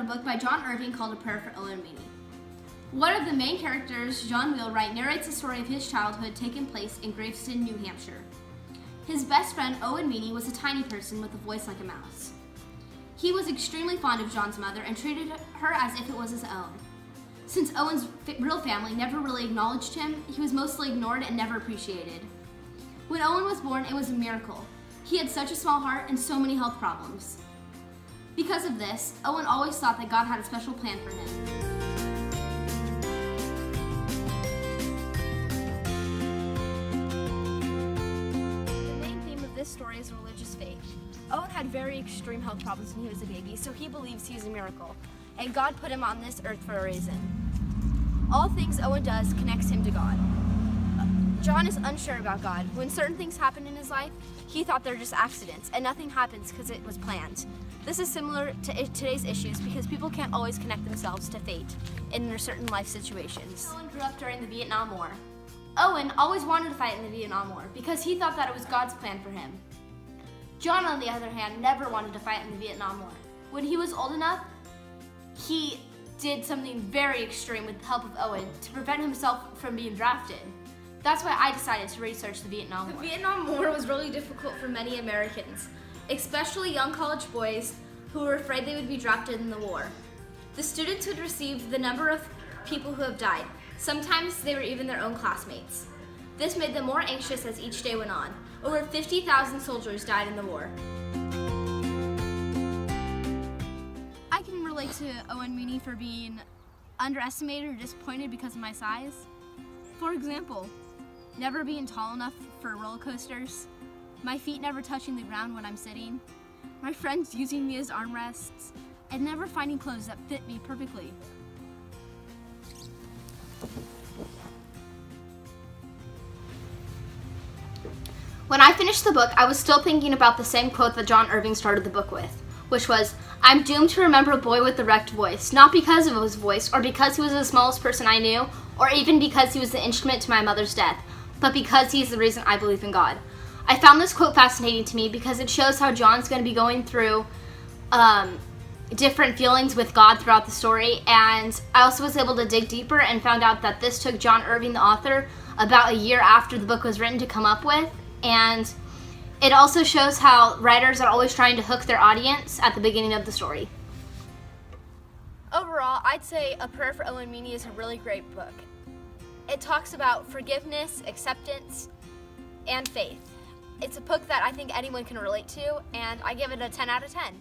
book by John Irving called A Prayer for Owen and Meany. One of the main characters, John Wheelwright, narrates the story of his childhood taking place in Gravesend, New Hampshire. His best friend, Owen Meany, was a tiny person with a voice like a mouse. He was extremely fond of John's mother and treated her as if it was his own. Since Owen's real family never really acknowledged him, he was mostly ignored and never appreciated. When Owen was born, it was a miracle. He had such a small heart and so many health problems. Because of this, Owen always thought that God had a special plan for him. The main theme of this story is religious faith. Owen had very extreme health problems when he was a baby, so he believes he's a miracle, and God put him on this earth for a reason. All things Owen does connects him to God. John is unsure about God. When certain things happen in his life, he thought they're just accidents, and nothing happens because it was planned. This is similar to today's issues because people can't always connect themselves to fate in their certain life situations. Owen grew up during the Vietnam War. Owen always wanted to fight in the Vietnam War because he thought that it was God's plan for him. John, on the other hand, never wanted to fight in the Vietnam War. When he was old enough, he did something very extreme with the help of Owen to prevent himself from being drafted. That's why I decided to research the Vietnam War. The Vietnam War was really difficult for many Americans, especially young college boys who were afraid they would be drafted in the war. The students would receive the number of people who have died. Sometimes they were even their own classmates. This made them more anxious as each day went on. Over 50,000 soldiers died in the war. I can relate to Owen Meany for being underestimated or disappointed because of my size. For example, never being tall enough for roller coasters, my feet never touching the ground when I'm sitting, my friends using me as armrests, and never finding clothes that fit me perfectly. When I finished the book, I was still thinking about the same quote that John Irving started the book with, which was, "I'm doomed to remember a boy with the wrecked voice, not because of his voice, or because he was the smallest person I knew, or even because he was the instrument to my mother's death, but because he is the reason I believe in God." I found this quote fascinating to me because it shows how John's going to be going through different feelings with God throughout the story, and I also was able to dig deeper and found out that this took John Irving, the author, about a year after the book was written to come up with, and it also shows how writers are always trying to hook their audience at the beginning of the story. Overall, I'd say A Prayer for Owen Meany is a really great book. It talks about forgiveness, acceptance, and faith. It's a book that I think anyone can relate to, and I give it a 10 out of 10.